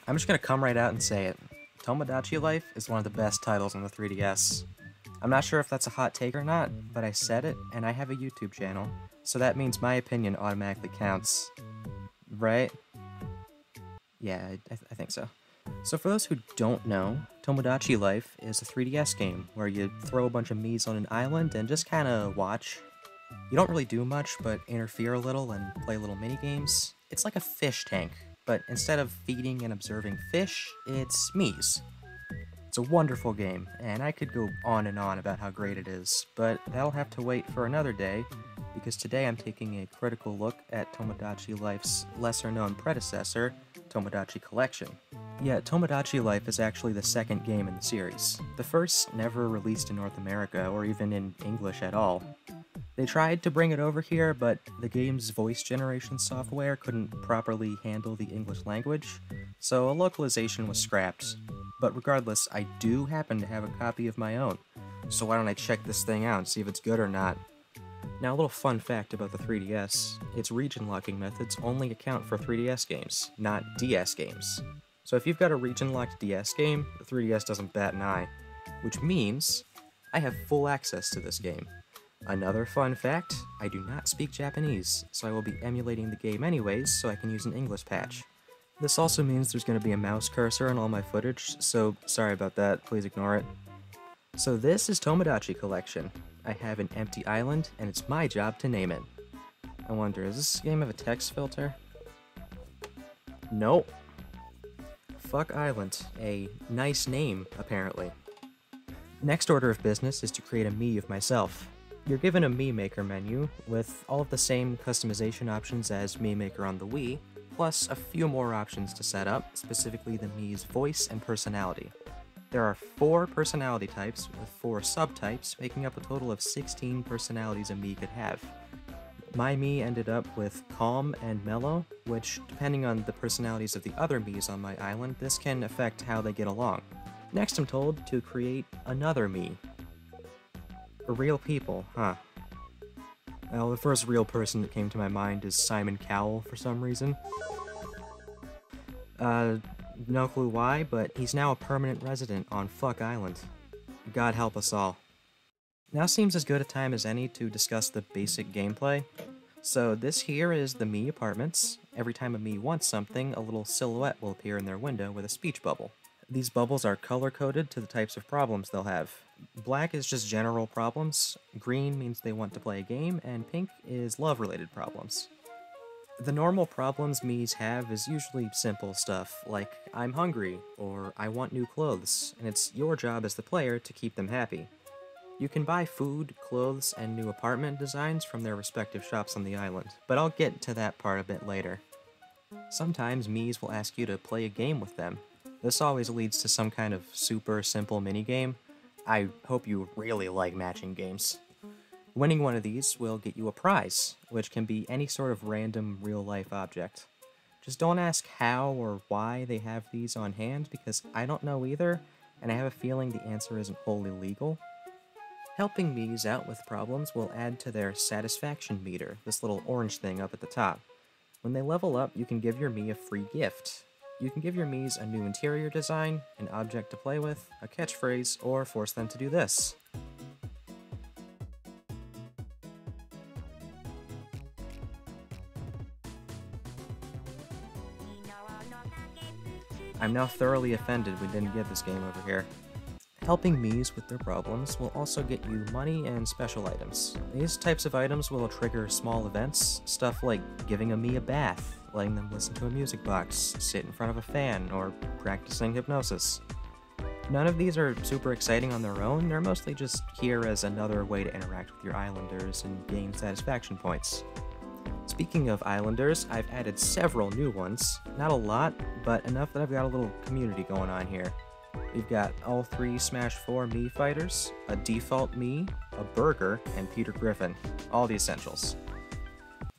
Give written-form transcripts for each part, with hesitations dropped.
I'm just gonna come right out and say it. Tomodachi Life is one of the best titles on the 3DS. I'm not sure if that's a hot take or not, but I said it, and I have a YouTube channel, so that means my opinion automatically counts. Right? Yeah, I think so. So for those who don't know, Tomodachi Life is a 3DS game where you throw a bunch of Miis on an island and just kinda watch. You don't really do much, but interfere a little and play little mini-games. It's like a fish tank, but instead of feeding and observing fish, it's Miis. It's a wonderful game, and I could go on and on about how great it is, but that'll have to wait for another day, because today I'm taking a critical look at Tomodachi Life's lesser-known predecessor, Tomodachi Collection. Yeah, Tomodachi Life is actually the second game in the series. The first never released in North America, or even in English at all. They tried to bring it over here, but the game's voice generation software couldn't properly handle the English language, so a localization was scrapped. But regardless, I do happen to have a copy of my own, so why don't I check this thing out and see if it's good or not. Now, a little fun fact about the 3DS, its region locking methods only account for 3DS games, not DS games. So if you've got a region-locked DS game, the 3DS doesn't bat an eye, which means I have full access to this game. Another fun fact, I do not speak Japanese, so I will be emulating the game anyways so I can use an English patch. This also means there's going to be a mouse cursor in all my footage, so sorry about that, please ignore it. So this is Tomodachi Collection. I have an empty island, and it's my job to name it. I wonder, does this game have a text filter? Nope. Fuck Island, a nice name, apparently. Next order of business is to create a Mii of myself. You're given a Mii Maker menu with all of the same customization options as Mii Maker on the Wii, plus a few more options to set up, specifically the Mii's voice and personality. There are 4 personality types with 4 subtypes, making up a total of 16 personalities a Mii could have. My Mii ended up with Calm and Mellow, which, depending on the personalities of the other Miis on my island, this can affect how they get along. Next I'm told to create another Mii. Real people, huh? Well, the first real person that came to my mind is Simon Cowell for some reason. No clue why, but he's now a permanent resident on Fuck Island. God help us all. Now seems as good a time as any to discuss the basic gameplay. So this here is the Mii apartments. Every time a Mii wants something, a little silhouette will appear in their window with a speech bubble. These bubbles are color-coded to the types of problems they'll have. Black is just general problems, green means they want to play a game, and pink is love-related problems. The normal problems Miis have is usually simple stuff, like I'm hungry, or I want new clothes, and it's your job as the player to keep them happy. You can buy food, clothes, and new apartment designs from their respective shops on the island, but I'll get to that part a bit later. Sometimes Miis will ask you to play a game with them. This always leads to some kind of super simple minigame. I hope you really like matching games. Winning one of these will get you a prize, which can be any sort of random real-life object. Just don't ask how or why they have these on hand, because I don't know either, and I have a feeling the answer isn't wholly legal. Helping Miis out with problems will add to their satisfaction meter, this little orange thing up at the top. When they level up, you can give your Mii a free gift. You can give your Miis a new interior design, an object to play with, a catchphrase, or force them to do this. I'm now thoroughly offended we didn't get this game over here. Helping Miis with their problems will also get you money and special items. These types of items will trigger small events, stuff like giving a Mii a bath, letting them listen to a music box, sit in front of a fan, or practicing hypnosis. None of these are super exciting on their own, they're mostly just here as another way to interact with your islanders and gain satisfaction points. Speaking of islanders, I've added several new ones. Not a lot, but enough that I've got a little community going on here. We've got all 3 Smash 4 Mii fighters, a default Mii, a burger, and Peter Griffin. All the essentials.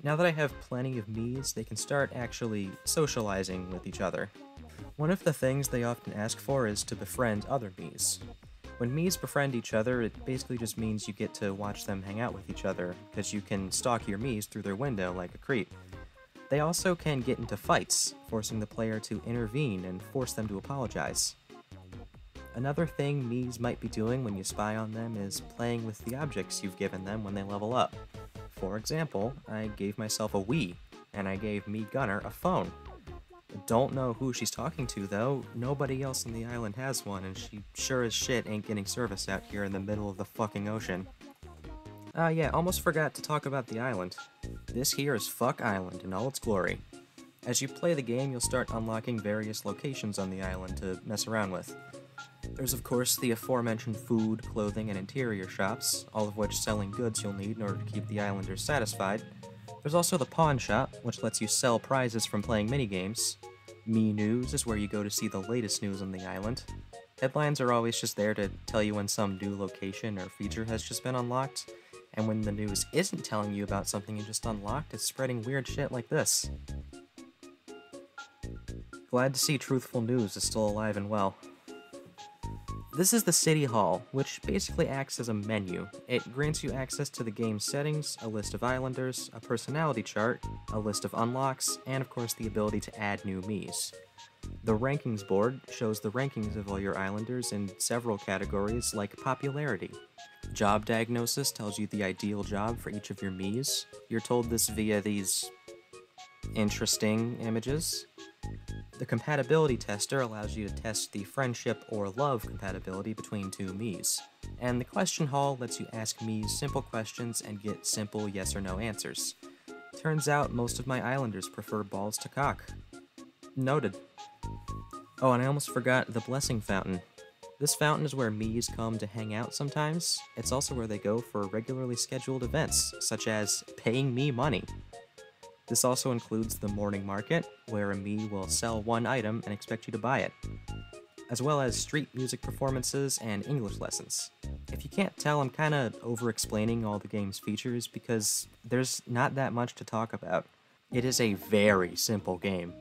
Now that I have plenty of Miis, they can start actually socializing with each other. One of the things they often ask for is to befriend other Miis. When Miis befriend each other, it basically just means you get to watch them hang out with each other, because you can stalk your Miis through their window like a creep. They also can get into fights, forcing the player to intervene and force them to apologize. Another thing Miis might be doing when you spy on them is playing with the objects you've given them when they level up. For example, I gave myself a Wii, and I gave Mii Gunner a phone. Don't know who she's talking to though, nobody else on the island has one, and she sure as shit ain't getting service out here in the middle of the fucking ocean. Yeah, almost forgot to talk about the island. This here is Fuck Island in all its glory. As you play the game, you'll start unlocking various locations on the island to mess around with. There's of course the aforementioned food, clothing, and interior shops, all of which selling goods you'll need in order to keep the islanders satisfied. There's also the pawn shop, which lets you sell prizes from playing minigames. Mii News is where you go to see the latest news on the island. Headlines are always just there to tell you when some new location or feature has just been unlocked, and when the news isn't telling you about something you just unlocked, it's spreading weird shit like this. Glad to see Truthful News is still alive and well. This is the City Hall, which basically acts as a menu. It grants you access to the game's settings, a list of islanders, a personality chart, a list of unlocks, and of course the ability to add new Miis. The rankings board shows the rankings of all your islanders in several categories like popularity. Job diagnosis tells you the ideal job for each of your Miis. You're told this via these interesting images. The compatibility tester allows you to test the friendship or love compatibility between two Miis. And the question hall lets you ask Miis simple questions and get simple yes or no answers. Turns out most of my islanders prefer balls to cock. Noted. Oh, and I almost forgot the blessing fountain. This fountain is where Miis come to hang out sometimes. It's also where they go for regularly scheduled events, such as paying me money. This also includes the morning market, where a Mii will sell one item and expect you to buy it, as well as street music performances and English lessons. If you can't tell, I'm kinda over-explaining all the game's features because there's not that much to talk about. It is a very simple game.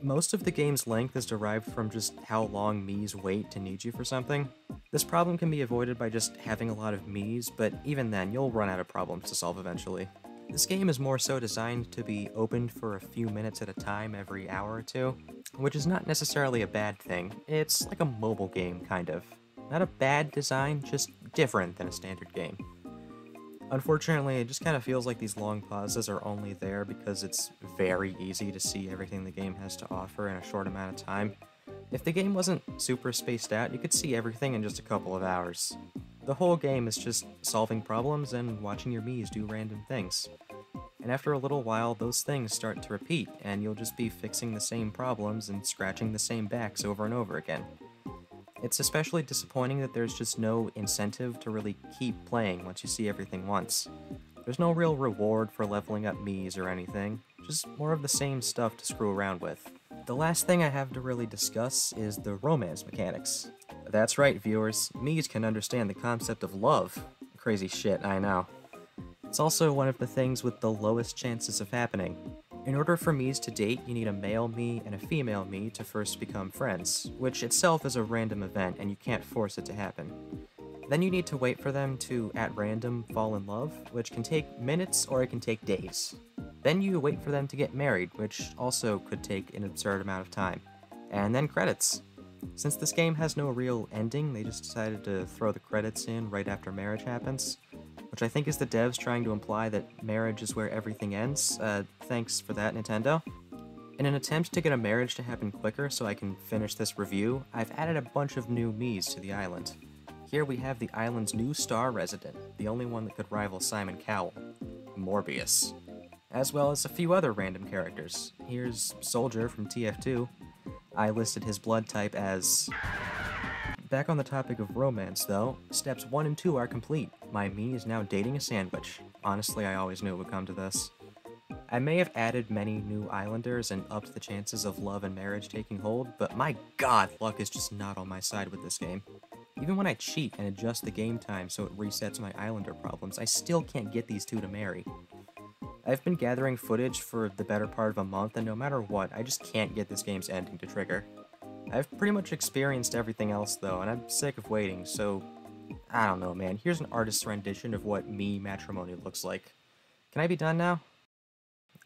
Most of the game's length is derived from just how long Miis wait to need you for something. This problem can be avoided by just having a lot of Miis, but even then, you'll run out of problems to solve eventually. This game is more so designed to be opened for a few minutes at a time every hour or two, which is not necessarily a bad thing. It's like a mobile game, kind of. Not a bad design, just different than a standard game. Unfortunately, it just kind of feels like these long pauses are only there because it's very easy to see everything the game has to offer in a short amount of time. If the game wasn't super spaced out, you could see everything in just a couple of hours. The whole game is just solving problems and watching your Miis do random things. And after a little while, those things start to repeat, and you'll just be fixing the same problems and scratching the same backs over and over again. It's especially disappointing that there's just no incentive to really keep playing once you see everything once. There's no real reward for leveling up Miis or anything, just more of the same stuff to screw around with. The last thing I have to really discuss is the romance mechanics. That's right, viewers, Miis can understand the concept of love. Crazy shit, I know. It's also one of the things with the lowest chances of happening. In order for Miis to date, you need a male Mii and a female Mii to first become friends, which itself is a random event and you can't force it to happen. Then you need to wait for them to, at random, fall in love, which can take minutes or it can take days. Then you wait for them to get married, which also could take an absurd amount of time. And then credits. Since this game has no real ending, they just decided to throw the credits in right after marriage happens, which I think is the devs trying to imply that marriage is where everything ends. Thanks for that, Nintendo. In an attempt to get a marriage to happen quicker so I can finish this review, I've added a bunch of new Miis to the island. Here we have the island's new star resident, the only one that could rival Simon Cowell, Morbius, as well as a few other random characters. Here's Soldier from TF2. I listed his blood type as... Back on the topic of romance, though, steps 1 and 2 are complete. My Mii is now dating a sandwich. Honestly, I always knew it would come to this. I may have added many new islanders and upped the chances of love and marriage taking hold, but my god, luck is just not on my side with this game. Even when I cheat and adjust the game time so it resets my islander problems, I still can't get these two to marry. I've been gathering footage for the better part of a month, and no matter what, I just can't get this game's ending to trigger. I've pretty much experienced everything else though, and I'm sick of waiting, so... I don't know, man. Here's an artist's rendition of what Mematrimony looks like. Can I be done now?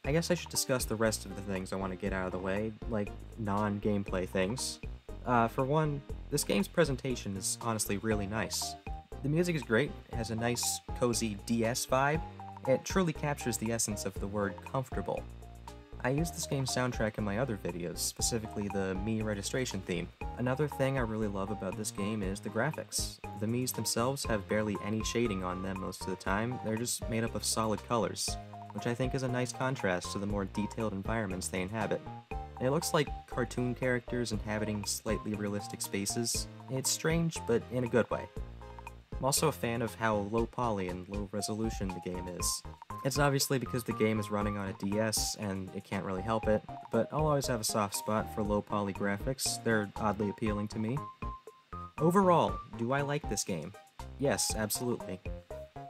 I guess I should discuss the rest of the things I want to get out of the way, like non-gameplay things. For one, this game's presentation is honestly really nice. The music is great, it has a nice, cozy DS vibe. It truly captures the essence of the word comfortable. I use this game's soundtrack in my other videos, specifically the Mii registration theme. Another thing I really love about this game is the graphics. The Miis themselves have barely any shading on them most of the time, they're just made up of solid colors, which I think is a nice contrast to the more detailed environments they inhabit. It looks like cartoon characters inhabiting slightly realistic spaces. It's strange, but in a good way. I'm also a fan of how low poly and low resolution the game is. It's obviously because the game is running on a DS and it can't really help it, but I'll always have a soft spot for low poly graphics, they're oddly appealing to me. Overall, do I like this game? Yes, absolutely.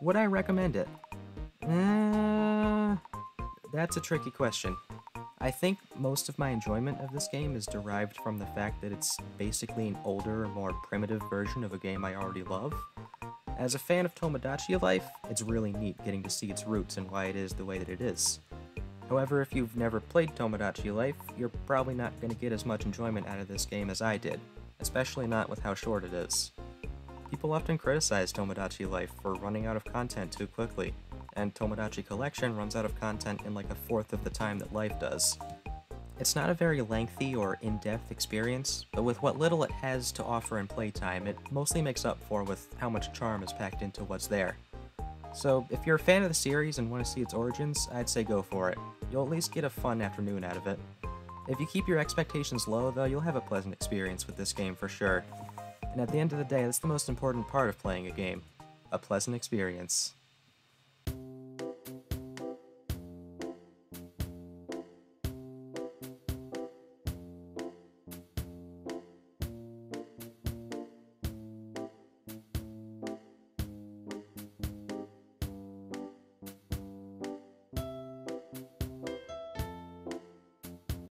Would I recommend it? That's a tricky question. I think most of my enjoyment of this game is derived from the fact that it's basically an older, more primitive version of a game I already love. As a fan of Tomodachi Life, it's really neat getting to see its roots and why it is the way that it is. However, if you've never played Tomodachi Life, you're probably not going to get as much enjoyment out of this game as I did, especially not with how short it is. People often criticize Tomodachi Life for running out of content too quickly, and Tomodachi Collection runs out of content in like a fourth of the time that Life does. It's not a very lengthy or in-depth experience, but with what little it has to offer in playtime, it mostly makes up for with how much charm is packed into what's there. So if you're a fan of the series and want to see its origins, I'd say go for it. You'll at least get a fun afternoon out of it. If you keep your expectations low though, you'll have a pleasant experience with this game for sure. And at the end of the day, that's the most important part of playing a game. A pleasant experience.